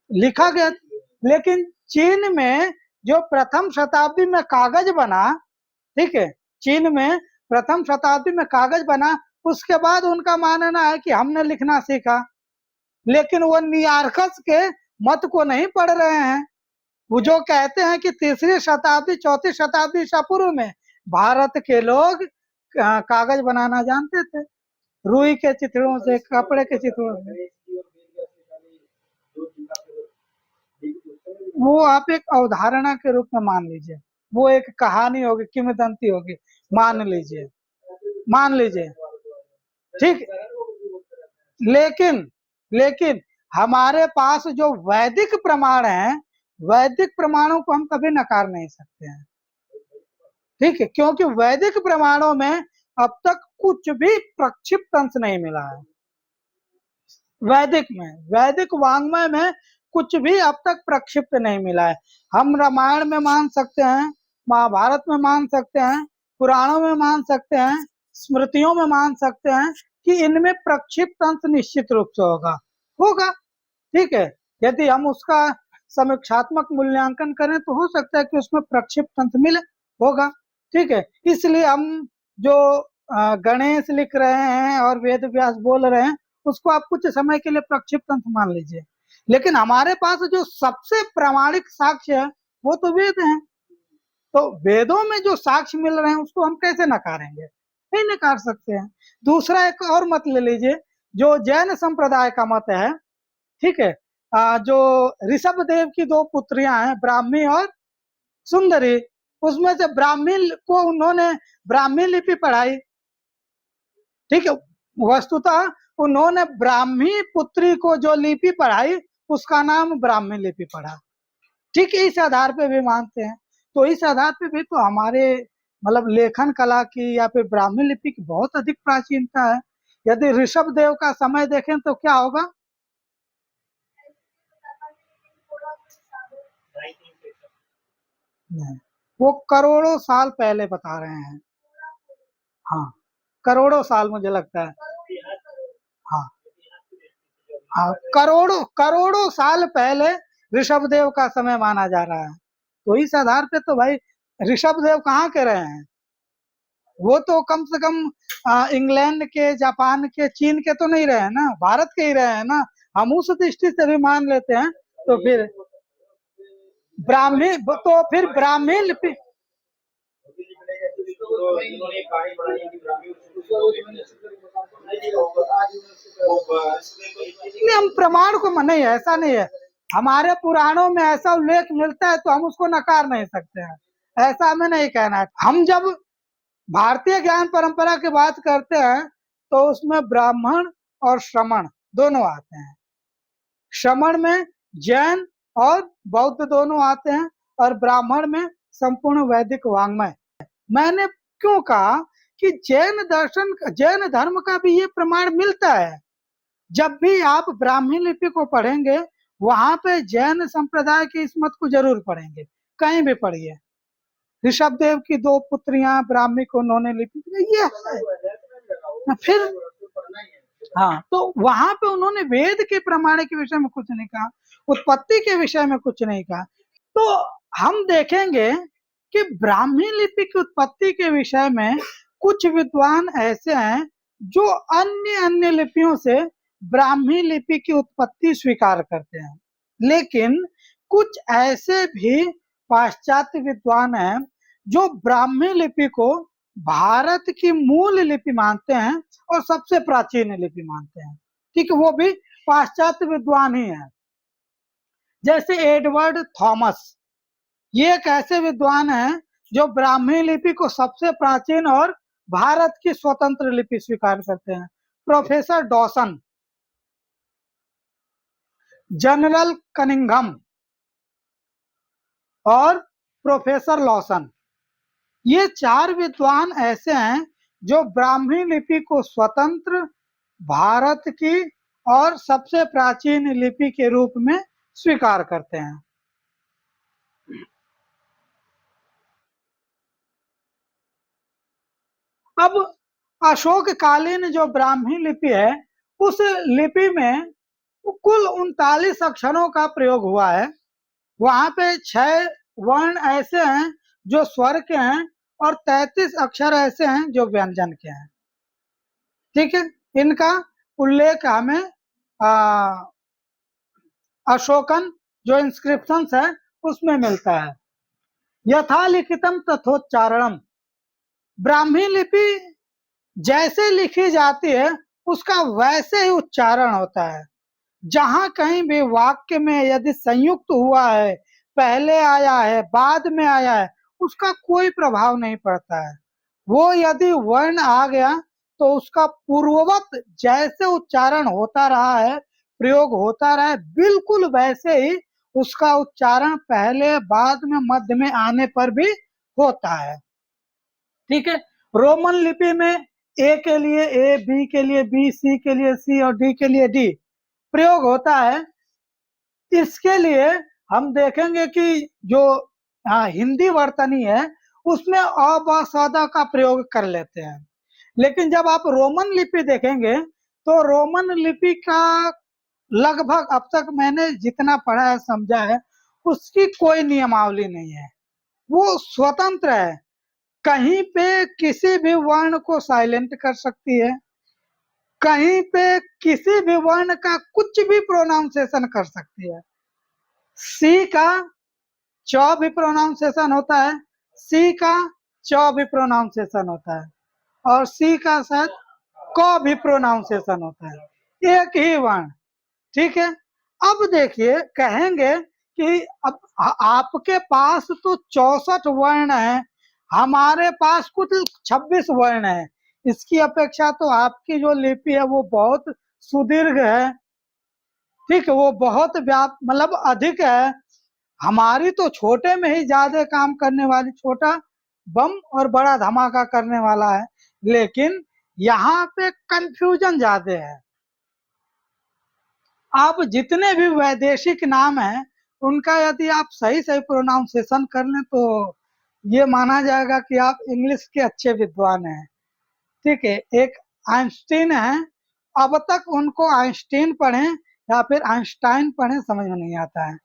[SPEAKER 1] लिखा गया, लेकिन चीन में जो प्रथम शताब्दी में कागज बना, ठीक है, चीन में प्रथम शताब्दी में कागज बना, उसके बाद उनका मानना है कि हमने लिखना सीखा, लेकिन वो नियार्कस के मत को नहीं पढ़ रहे हैं। वो जो कहते हैं कि तीसरी शताब्दी चौथी शताब्दी ईसा पूर्व में भारत के लोग कागज बनाना जानते थे, रुई के चित्रों से, कपड़े के चित्रों से। वो आप एक अवधारणा के रूप में मान लीजिए, वो एक कहानी होगी, किंवदंती होगी, मान लीजिए, मान लीजिए, ठीक। लेकिन लेकिन हमारे पास जो वैदिक प्रमाण है, वैदिक प्रमाणों को हम कभी नकार नहीं सकते हैं, ठीक है, क्योंकि वैदिक प्रमाणों में अब तक कुछ भी प्रक्षिप्त अंश नहीं मिला है। वैदिक वांग्मय में कुछ भी अब तक प्रक्षिप्त नहीं मिला है। हम रामायण में मान सकते हैं, महाभारत में मान सकते हैं, पुराणों में मान सकते हैं, स्मृतियों में मान सकते हैं कि इनमें प्रक्षिप्त अंश निश्चित रूप से होगा, ठीक है। यदि हम उसका समीक्षात्मक मूल्यांकन करें तो हो सकता है कि उसमें प्रक्षिप्त अंश मिले, होगा, ठीक है। इसलिए हम जो गणेश लिख रहे हैं और वेद व्यास बोल रहे हैं, उसको आप कुछ समय के लिए प्रक्षिप्त अंश मान लीजिए, लेकिन हमारे पास जो सबसे प्रामाणिक साक्ष्य है वो तो वेद है। तो वेदों में जो साक्ष्य मिल रहे हैं उसको हम कैसे नकारेंगे? नहीं नकार सकते हैं। दूसरा एक और मत ले लीजिए, जो जैन संप्रदाय का मत है, ठीक है, जो ऋषभ देव की दो पुत्रियां हैं, ब्राह्मी और सुंदरी, उसमें से ब्राह्मी को उन्होंने ब्राह्मी लिपि पढ़ाई, ठीक है। वस्तुतः उन्होंने ब्राह्मी पुत्री को जो लिपि पढ़ाई उसका नाम ब्राह्मी लिपि पढ़ा, ठीक है। इस आधार पे भी मानते हैं। तो इस आधार पे भी तो हमारे मतलब लेखन कला की या फिर ब्राह्मी लिपि की बहुत अधिक प्राचीनता है। यदि ऋषभ देव का समय देखें तो क्या होगा? नहीं, वो करोड़ों साल पहले बता रहे हैं। हाँ, करोड़ों साल मुझे लगता है। हाँ हाँ, करोड़ों करोड़ों साल पहले ऋषभ देव का समय माना जा रहा है। तो इस आधार पे तो भाई ऋषभ देव कहाँ के रहे हैं? वो तो कम से कम इंग्लैंड के, जापान के, चीन के तो नहीं रहे हैं ना, भारत के ही रहे हैं ना। हम उस दृष्टि से भी मान लेते हैं। तो फिर ब्राह्मी लिपि, नहीं, हम प्रमाण को नहीं, ऐसा नहीं है। हमारे पुराणों में ऐसा उल्लेख मिलता है तो हम उसको नकार नहीं सकते हैं, ऐसा हमें नहीं कहना है। हम जब भारतीय ज्ञान परंपरा की बात करते हैं तो उसमें ब्राह्मण और श्रमण दोनों आते हैं। श्रमण में जैन और बौद्ध दोनों आते हैं और ब्राह्मण में संपूर्ण वैदिक वाङ्मय। मैंने क्यों कहा कि जैन धर्म का भी ये प्रमाण मिलता है। जब भी आप ब्राह्मी लिपि को पढ़ेंगे वहां पे जैन संप्रदाय की इस मत को जरूर पढ़ेंगे, कहीं भी पढ़िए। ऋषभदेव की 2 पुत्रियां ब्राह्मी को उन्होंने लिपि, ये है। फिर हाँ, तो वहां पे उन्होंने वेद के प्रमाण के विषय में कुछ नहीं कहा, उत्पत्ति के विषय में कुछ नहीं कहा। तो हम देखेंगे कि ब्राह्मी लिपि की उत्पत्ति के विषय में कुछ विद्वान ऐसे हैं जो अन्य लिपियों से ब्राह्मी लिपि की उत्पत्ति स्वीकार करते हैं, लेकिन कुछ ऐसे भी पाश्चात्य विद्वान हैं जो ब्राह्मी लिपि को भारत की मूल लिपि मानते हैं और सबसे प्राचीन लिपि मानते हैं। ठीक है, वो भी पाश्चात्य विद्वान ही हैं, जैसे एडवर्ड थॉमस। ये एक ऐसे विद्वान हैं जो ब्राह्मी लिपि को सबसे प्राचीन और भारत की स्वतंत्र लिपि स्वीकार करते हैं। प्रोफेसर डॉसन, जनरल कनिंघम और प्रोफेसर लॉसन, ये 4 विद्वान ऐसे हैं जो ब्राह्मी लिपि को स्वतंत्र, भारत की और सबसे प्राचीन लिपि के रूप में स्वीकार करते हैं। अब अशोककालीन जो ब्राह्मी लिपि है, उस लिपि में कुल 39 अक्षरों का प्रयोग हुआ है। वहां पे 6 वर्ण ऐसे हैं जो स्वर के हैं और 33 अक्षर ऐसे हैं जो व्यंजन के हैं। ठीक है, इनका उल्लेख हमें अशोकन जो इंस्क्रिप्शंस है उसमें मिलता है। यथा लिखितम तथोच्चारणम, ब्राह्मी लिपि जैसे लिखी जाती है उसका वैसे ही उच्चारण होता है। जहां कहीं भी वाक्य में यदि संयुक्त हुआ है, पहले आया है, बाद में आया है, उसका कोई प्रभाव नहीं पड़ता है। वो यदि वर्ण आ गया तो उसका पूर्ववत जैसे उच्चारण होता रहा है, प्रयोग होता रहा है, बिल्कुल वैसे ही उसका उच्चारण पहले, बाद में, मध्य में आने पर भी होता है। ठीक है, रोमन लिपि में ए के लिए ए, बी के लिए बी, सी के लिए सी और डी के लिए डी प्रयोग होता है। इसके लिए हम देखेंगे कि जो हिंदी वर्तनी है उसमें अ, ब, स, द का प्रयोग कर लेते हैं, लेकिन जब आप रोमन लिपि देखेंगे तो रोमन लिपि का लगभग अब तक मैंने जितना पढ़ा है, समझा है, उसकी कोई नियमावली नहीं है। वो स्वतंत्र है, कहीं पे किसी भी वर्ण को साइलेंट कर सकती है, कहीं पे किसी भी वर्ण का कुछ भी प्रोनाउंसिएशन कर सकती है। सी का च भी प्रोनाउंसिएशन होता है, सी का च भी प्रोनाउंसिएशन होता है और सी का शायद क भी प्रोनाउंसिएशन होता है, एक ही वर्ण। ठीक है, अब देखिए कहेंगे कि अब आपके पास तो 64 वर्ण है, हमारे पास कुछ 26 वर्ण है, इसकी अपेक्षा तो आपकी जो लिपि है वो बहुत सुदीर्घ है। ठीक है, वो बहुत मतलब अधिक है, हमारी तो छोटे में ही ज्यादा काम करने वाली, छोटा बम और बड़ा धमाका करने वाला है, लेकिन यहाँ पे कंफ्यूजन ज्यादा है। आप जितने भी वैदेशिक नाम हैं उनका यदि आप सही सही प्रोनाउंसिएशन कर लें तो ये माना जाएगा कि आप इंग्लिश के अच्छे विद्वान हैं। ठीक है, एक आइंस्टीन है, अब तक उनको आइंस्टीन पढ़ें या फिर आइंस्टाइन पढ़ें समझ में नहीं आता है।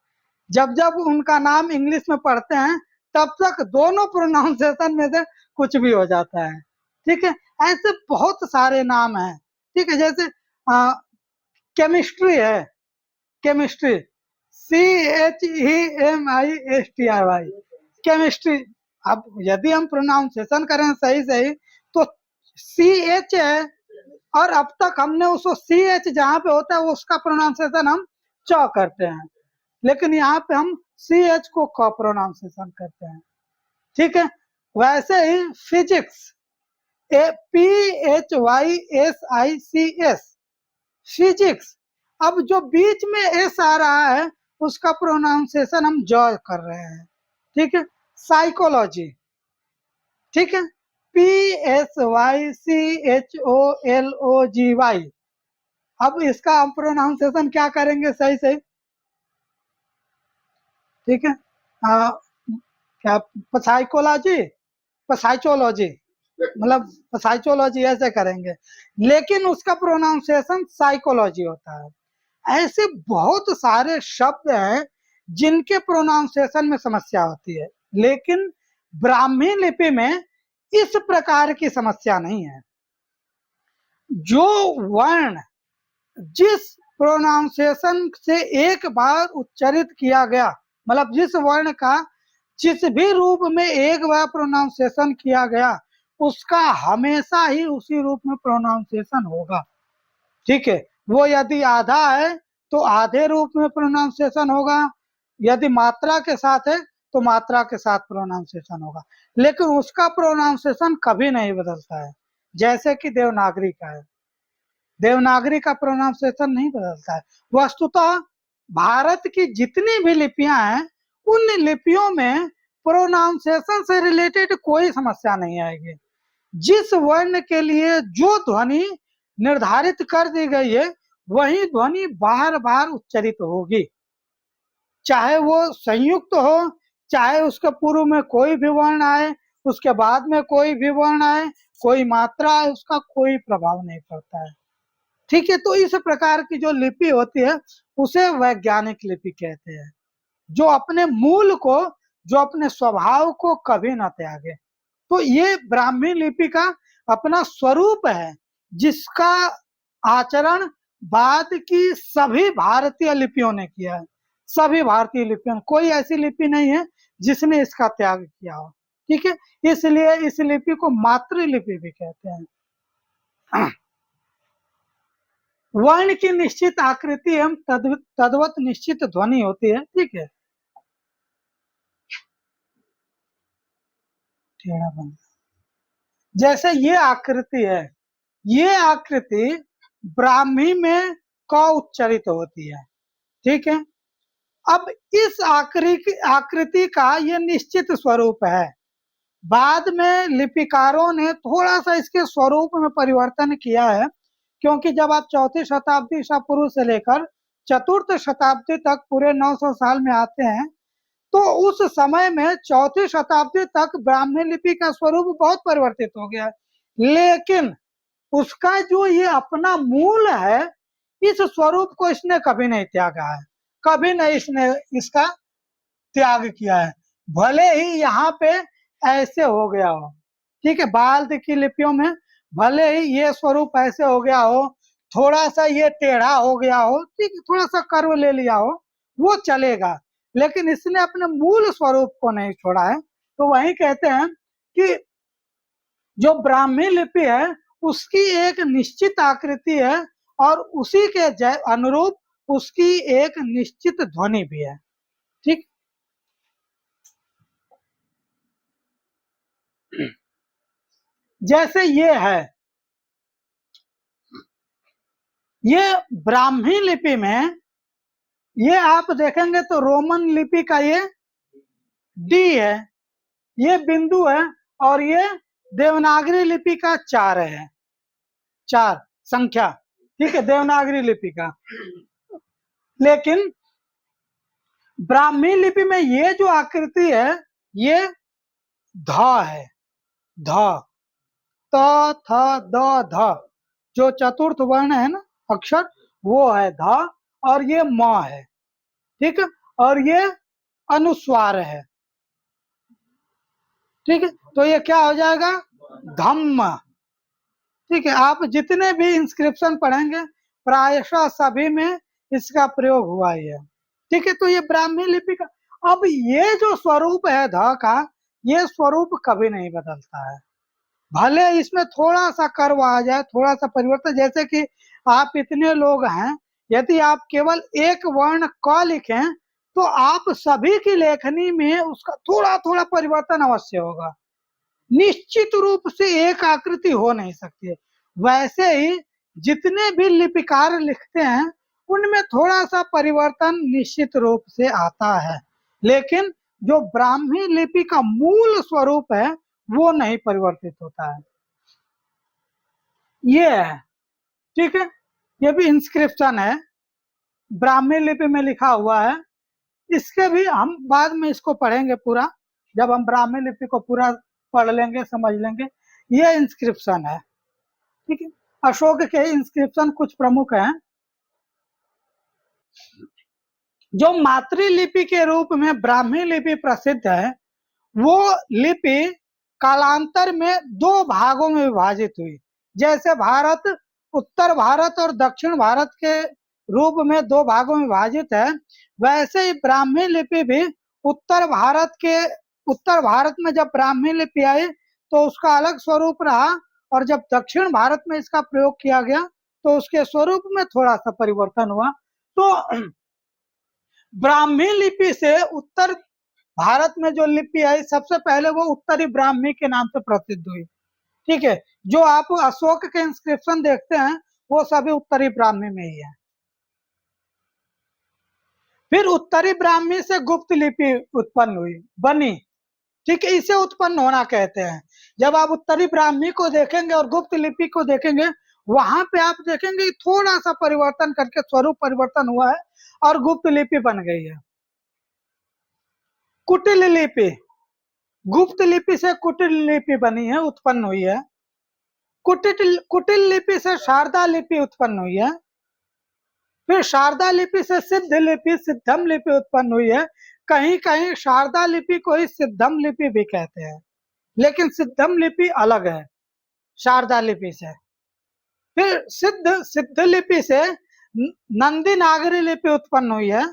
[SPEAKER 1] जब जब उनका नाम इंग्लिश में पढ़ते हैं तब तक दोनों प्रोनाउंसिएशन में से कुछ भी हो जाता है। ठीक है, ऐसे बहुत सारे नाम हैं। ठीक है, जैसे केमिस्ट्री है, केमिस्ट्री CHEMISTRY, केमिस्ट्री। अब यदि हम प्रोनाउंसिएशन करें सही सही तो CH है, और अब तक हमने उसको CH जहाँ पे होता है उसका प्रोनाउंसिएशन हम च करते हैं। लेकिन यहाँ पे हम CH को क प्रोनाउंसिएशन करते हैं, ठीक है। वैसे ही फिजिक्स, PHYSICS, फिजिक्स, अब जो बीच में एस आ रहा है उसका प्रोनाउंसिएशन हम जॉय कर रहे हैं, ठीक है। साइकोलॉजी, ठीक है, PSYCHOLOGY, अब इसका हम प्रोनाउंसिएशन क्या करेंगे सही सही, ठीक है। क्या साइकोलॉजी, साइकोलॉजी, मतलब साइकोलॉजी ऐसे करेंगे, लेकिन उसका प्रोनाउंसिएशन साइकोलॉजी होता है। ऐसे बहुत सारे शब्द हैं जिनके प्रोनाउंसिएशन में समस्या होती है, लेकिन ब्राह्मी लिपि में इस प्रकार की समस्या नहीं है। जो वर्ण जिस प्रोनाउंसिएशन से एक बार उच्चारित किया गया, मतलब जिस वर्ण का जिस भी रूप में एक बार प्रोनाउंसिएशन किया गया, उसका हमेशा ही उसी रूप में प्रोनाउंसिएशन होगा, ठीक है। वो यदि आधा है तो आधे रूप में प्रोनाउंसिएशन होगा, यदि मात्रा के साथ है तो मात्रा के साथ प्रोनाउंसिएशन होगा, लेकिन उसका प्रोनाउंसिएशन कभी नहीं बदलता है। जैसे कि देवनागरी का है, देवनागरी का प्रोनाउंसिएशन नहीं बदलता है। वस्तुतः भारत की जितनी भी लिपियां हैं उन लिपियों में प्रोनाउंसिएशन से रिलेटेड कोई समस्या नहीं आएगी। जिस वर्ण के लिए जो ध्वनि निर्धारित कर दी गई है वही ध्वनि बार बार उच्चारित होगी, चाहे वो संयुक्त हो, चाहे उसके पूर्व में कोई भी वर्ण आए, उसके बाद में कोई भी वर्ण आए, कोई मात्रा आए, उसका कोई प्रभाव नहीं पड़ता है, ठीक है। तो इस प्रकार की जो लिपि होती है उसे वैज्ञानिक लिपि कहते हैं, जो अपने मूल को, जो अपने स्वभाव को कभी न त्यागे। तो ये ब्राह्मी लिपि का अपना स्वरूप है, जिसका आचरण बाद की सभी भारतीय लिपियों ने किया है। सभी भारतीय लिपियों, कोई ऐसी लिपि नहीं है जिसने इसका त्याग किया हो, ठीक है। इसलिए इस लिपि को मातृलिपि भी कहते हैं। वर्ण की निश्चित आकृति एवं तद्वत निश्चित ध्वनि होती है, ठीक है। जैसे ये आकृति है, ये आकृति ब्राह्मी में क उच्चारित होती है, ठीक है। अब इस आकृति का ये निश्चित स्वरूप है। बाद में लिपिकारों ने थोड़ा सा इसके स्वरूप में परिवर्तन किया है, क्योंकि जब आप चौथी शताब्दी ईसा पूर्व से लेकर चतुर्थ शताब्दी तक पूरे 900 साल में आते हैं, तो उस समय में चौथी शताब्दी तक ब्राह्मी लिपि का स्वरूप बहुत परिवर्तित हो गया, लेकिन उसका जो ये अपना मूल है, इस स्वरूप को इसने कभी नहीं त्यागा है, कभी नहीं इसने इसका त्याग किया है, भले ही यहाँ पे ऐसे हो गया हो, ठीक है। बाल्द की लिपियों में भले ही ये स्वरूप ऐसे हो गया हो, थोड़ा सा ये टेढ़ा हो गया हो, ठीक है, थोड़ा सा कर्व ले लिया हो, वो चलेगा, लेकिन इसने अपने मूल स्वरूप को नहीं छोड़ा है। तो वही कहते हैं कि जो ब्राह्मी लिपि है उसकी एक निश्चित आकृति है और उसी के अनुरूप उसकी एक निश्चित ध्वनि भी है, ठीक। जैसे ये है, ये ब्राह्मी लिपि में ये आप देखेंगे तो रोमन लिपि का ये डी है, ये बिंदु है, और ये देवनागरी लिपि का 4 है, 4 संख्या, ठीक है, देवनागरी लिपि का। लेकिन ब्राह्मी लिपि में ये जो आकृति है ये ध है, ध, त थ द ध, जो चतुर्थ वर्ण है ना अक्षर, वो है ध, और ये म है, ठीक है, और ये अनुस्वार है, ठीक है। तो ये क्या हो जाएगा, धम्म, ठीक है। आप जितने भी इंस्क्रिप्शन पढ़ेंगे प्रायशः सभी में इसका प्रयोग हुआ ही है, ठीक है। तो ये ब्राह्मी लिपि का, अब ये जो स्वरूप है ध का, ये स्वरूप कभी नहीं बदलता है, भले इसमें थोड़ा सा कर्व आ जाए, थोड़ा सा परिवर्तन, जैसे कि आप इतने लोग हैं, यदि आप केवल एक वर्ण क लिखें तो आप सभी की लेखनी में उसका थोड़ा थोड़ा परिवर्तन अवश्य होगा, निश्चित रूप से एक आकृति हो नहीं सकती। वैसे ही जितने भी लिपिकार लिखते हैं उनमें थोड़ा सा परिवर्तन निश्चित रूप से आता है, लेकिन जो ब्राह्मी लिपि का मूल स्वरूप है वो नहीं परिवर्तित होता है। ये है, ठीक है। ये भी इंस्क्रिप्शन है, ब्राह्मी लिपि में लिखा हुआ है। इसके भी हम बाद में इसको पढ़ेंगे पूरा, जब हम ब्राह्मी लिपि को पूरा पढ़ लेंगे, समझ लेंगे। ये इंस्क्रिप्शन है, ठीक है। अशोक के इंस्क्रिप्शन कुछ प्रमुख हैं। जो मातृलिपि के रूप में ब्राह्मी लिपि प्रसिद्ध है, वो लिपि कालांतर में दो भागों में विभाजित हुई। जैसे भारत उत्तर भारत और दक्षिण भारत के रूप में दो भागों में विभाजित है, वैसे ही ब्राह्मी लिपि भी उत्तर भारत में जब ब्राह्मी लिपि आई तो उसका अलग स्वरूप रहा, और जब दक्षिण भारत में इसका प्रयोग किया गया तो उसके स्वरूप में थोड़ा सा परिवर्तन हुआ। तो ब्राह्मी लिपि से उत्तर भारत में जो लिपि आई सबसे पहले वो उत्तरी ब्राह्मी के नाम से प्रसिद्ध हुई, ठीक है। जो आप अशोक के इंस्क्रिप्शन देखते हैं वो सभी उत्तरी ब्राह्मी में ही है। फिर उत्तरी ब्राह्मी से गुप्त लिपि उत्पन्न हुई, बनी, ठीक है। इसे उत्पन्न होना कहते हैं। जब आप उत्तरी ब्राह्मी को देखेंगे और गुप्त लिपि को देखेंगे, वहां पे आप देखेंगे थोड़ा सा परिवर्तन करके स्वरूप परिवर्तन हुआ है और गुप्त लिपि बन गई है। कुटिल लिपि, गुप्त लिपि से कुटिल लिपि बनी है, उत्पन्न हुई है। कुटिल लिपि से शारदा लिपि उत्पन्न हुई है। फिर शारदा लिपि से सिद्ध लिपि, सिद्धम लिपि उत्पन्न हुई है। कहीं कहीं शारदा लिपि को ही सिद्धम लिपि भी कहते हैं, लेकिन सिद्धम लिपि अलग है शारदा लिपि से। फिर सिद्ध लिपि से नंदी नागरी लिपि उत्पन्न हुई है,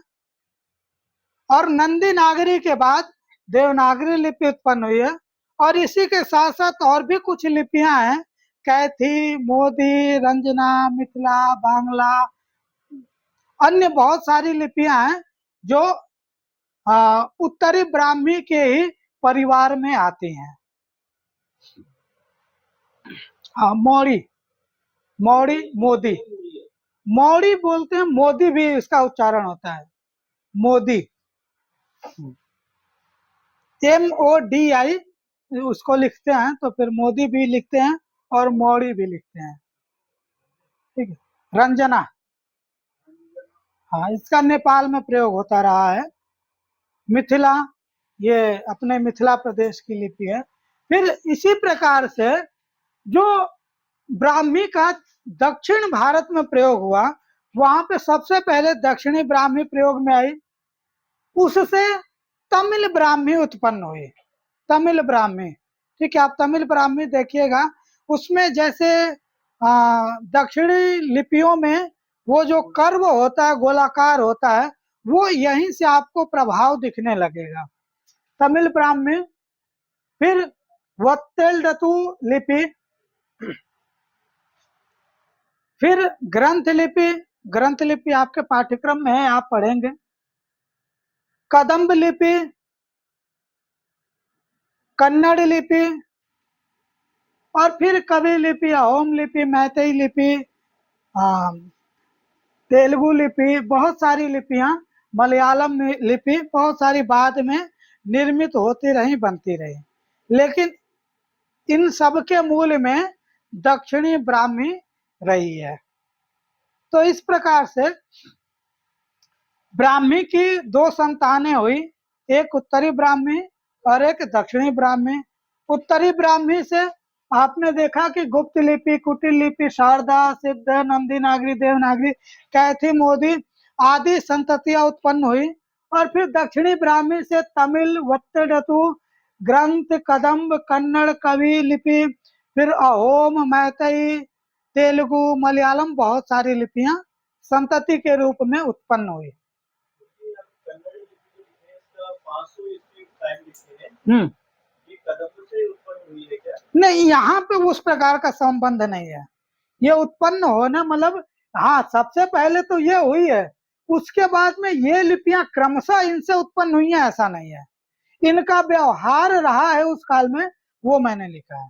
[SPEAKER 1] और नंदी नागरी के बाद देवनागरी लिपि उत्पन्न हुई है। और इसी के साथ साथ और भी कुछ लिपियां हैं, कैथी, मोदी, रंजना, मिथिला, बांग्ला, अन्य बहुत सारी लिपियां हैं जो उत्तरी ब्राह्मी के ही परिवार में आती हैं। हाँ, मौड़ी, मौड़ी, मोदी, मौड़ी बोलते हैं, मोदी भी इसका उच्चारण होता है, मोदी, MODI उसको लिखते हैं, तो फिर मोदी भी लिखते हैं और मौड़ी भी लिखते हैं, ठीक है। रंजना, हाँ, इसका नेपाल में प्रयोग होता रहा है। मिथिला, ये अपने मिथिला प्रदेश की लिपि है। फिर इसी प्रकार से जो ब्राह्मी का दक्षिण भारत में प्रयोग हुआ, वहां पे सबसे पहले दक्षिणी ब्राह्मी प्रयोग में आई, उससे तमिल ब्राह्मी उत्पन्न हुई, तमिल ब्राह्मी, ठीक है। आप तमिल ब्राह्मी देखिएगा, उसमें जैसे दक्षिणी लिपियों में वो जो कर्व होता है, गोलाकार होता है, वो यहीं से आपको प्रभाव दिखने लगेगा, तमिल ब्राह्मी। फिर वत्तेलडतु लिपि, फिर ग्रंथ लिपि, ग्रंथ लिपि आपके पाठ्यक्रम में है, आप पढ़ेंगे। कदम्ब लिपि, कन्नड़ लिपि, और फिर कवि लिपि, अहोम लिपि, मैतेई लिपि, तेलुगु लिपि, बहुत सारी लिपियां, मलयालम लिपि, बहुत सारी बाद में निर्मित होती रही, बनती रही, लेकिन इन सब के मूल में दक्षिणी ब्राह्मी रही है। तो इस प्रकार से ब्राह्मी की दो संतानें हुई, एक उत्तरी ब्राह्मी और एक दक्षिणी ब्राह्मी। उत्तरी ब्राह्मी से आपने देखा कि गुप्त लिपि, कुटिल लिपि, शारदा, सिद्ध, नंदी नागरी, देवनागरी, कैथी, मोदी आदि संततियां उत्पन्न हुई। और फिर दक्षिणी ब्राह्मी से तमिल, वत्तेडतु, ग्रंथ, कदम्ब, कन्नड़, कवि लिपि, फिर अहोम, मैतेई, तेलुगु, मलयालम, बहुत सारी लिपियां संतति के रूप में उत्पन्न हुई।
[SPEAKER 2] कन्नड़ लिपि जो लिखे हैं इसका 500 ईस्वी टाइम लिखे हैं, ये कदम से उत्पन्न हुई है क्या?
[SPEAKER 1] नहीं, यहाँ पे उस प्रकार का संबंध नहीं है। ये उत्पन्न होना मतलब, हाँ, सबसे पहले तो ये हुई है, उसके बाद में ये लिपियां क्रमशः इनसे उत्पन्न हुई हैं ऐसा नहीं है, इनका व्यवहार रहा है उस काल में, वो मैंने लिखा है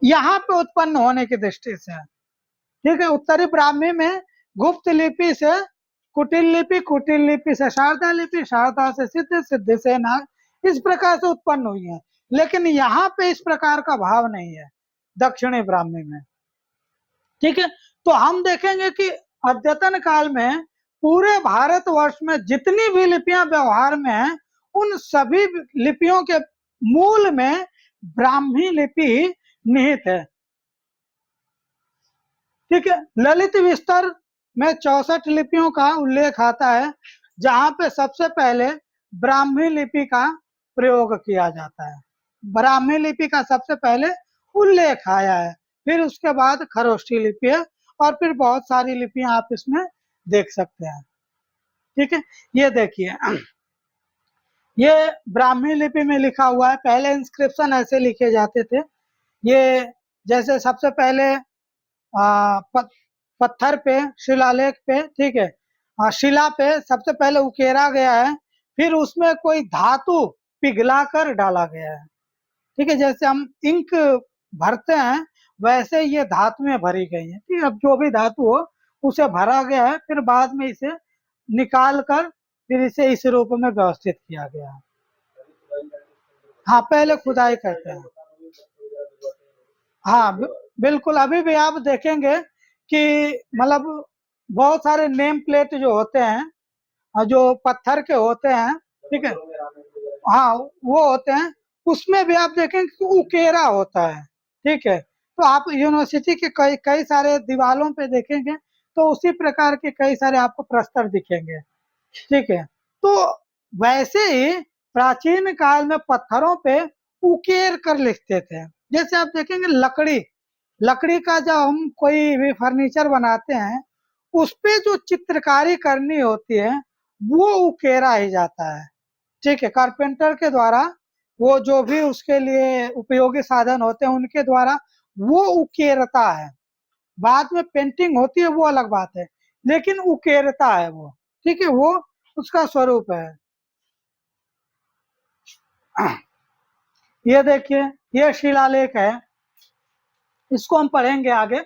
[SPEAKER 1] यहाँ पे उत्पन्न होने की दृष्टि से। ठीक है, उत्तरी ब्राह्मी में गुप्त लिपि से कुटिल लिपि, कुटिल लिपि से शारदा लिपि, शारदा से सिद्ध, सिद्ध से नाग, इस प्रकार से उत्पन्न हुई है। लेकिन यहाँ पे इस प्रकार का भाव नहीं है दक्षिणी ब्राह्मी में। ठीक है, तो हम देखेंगे कि अद्यतन काल में पूरे भारतवर्ष में जितनी भी लिपियां व्यवहार में हैं, उन सभी लिपियों के मूल में ब्राह्मी लिपि निहित है। ठीक है, ललित विस्तर में 64 लिपियों का उल्लेख आता है, जहां पे सबसे पहले ब्राह्मी लिपि का प्रयोग किया जाता है। ब्राह्मी लिपि का सबसे पहले उल्लेख आया है, फिर उसके बाद खरोष्ठी लिपि है, और फिर बहुत सारी लिपियां आप इसमें देख सकते हैं। ठीक है, ये देखिए, ये ब्राह्मी लिपि में लिखा हुआ है। पहले इंस्क्रिप्शन ऐसे लिखे जाते थे, ये जैसे सबसे पहले पत्थर पे, शिलालेख पे, ठीक है, शिला पे सबसे पहले उकेरा गया है, फिर उसमें कोई धातु पिघलाकर डाला गया है। ठीक है, जैसे हम इंक भरते हैं वैसे ये धातुएं भरी गई हैं। ठीक है, अब जो भी धातु हो उसे भरा गया है, फिर बाद में इसे निकाल कर फिर इसे इस रूप में व्यवस्थित किया गया है। हाँ, पहले खुदाई करते हैं। हाँ, बिल्कुल, अभी भी आप देखेंगे कि मतलब बहुत सारे नेम प्लेट जो होते हैं, जो पत्थर के होते हैं, ठीक है, हाँ वो होते हैं, उसमें भी आप देखेंगे कि उकेरा होता है। ठीक है, तो आप यूनिवर्सिटी के कई कई सारे दीवारों पे देखेंगे तो उसी प्रकार के कई सारे आपको प्रस्तर दिखेंगे। ठीक है, तो वैसे ही प्राचीन काल में पत्थरों पे उकेर कर लिखते थे। जैसे आप देखेंगे लकड़ी, लकड़ी का जब हम कोई भी फर्नीचर बनाते हैं, उस पे जो चित्रकारी करनी होती है वो उकेरा ही जाता है। ठीक है, कारपेंटर के द्वारा, वो जो भी उसके लिए उपयोगी साधन होते हैं उनके द्वारा वो उकेरता है। बाद में पेंटिंग होती है वो अलग बात है, लेकिन उकेरता है वो। ठीक है, वो उसका स्वरूप है। ये देखिए, ये शिलालेख है, इसको हम पढ़ेंगे आगे।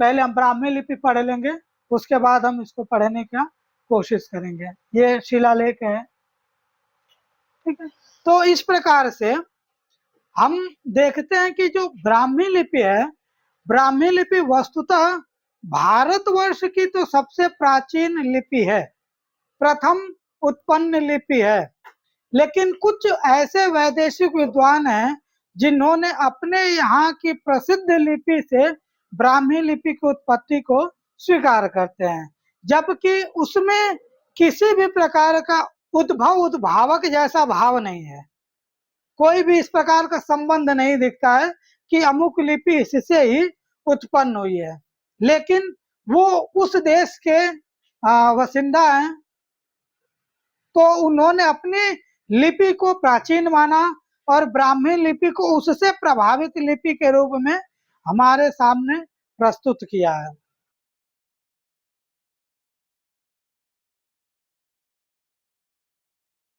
[SPEAKER 1] पहले हम ब्राह्मी लिपि पढ़ लेंगे, उसके बाद हम इसको पढ़ने का कोशिश करेंगे। ये शिलालेख है। ठीक है, तो इस प्रकार से हम देखते हैं कि जो ब्राह्मी लिपि है, ब्राह्मी लिपि वस्तुतः भारतवर्ष की तो सबसे प्राचीन लिपि है, प्रथम उत्पन्न लिपि है। लेकिन कुछ ऐसे वैदेशिक विद्वान हैं जिन्होंने अपने यहाँ की प्रसिद्ध लिपि से ब्राह्मी लिपि की उत्पत्ति को स्वीकार करते हैं, जबकि उसमें किसी भी प्रकार का उद्भावक जैसा भाव नहीं है। कोई भी इस प्रकार का संबंध नहीं दिखता है कि अमुक लिपि इससे ही उत्पन्न हुई है। लेकिन वो उस देश के वसिंदा हैं, तो उन्होंने अपनी लिपि को प्राचीन माना और ब्राह्मी लिपि को उससे प्रभावित लिपि के रूप में हमारे सामने प्रस्तुत किया है।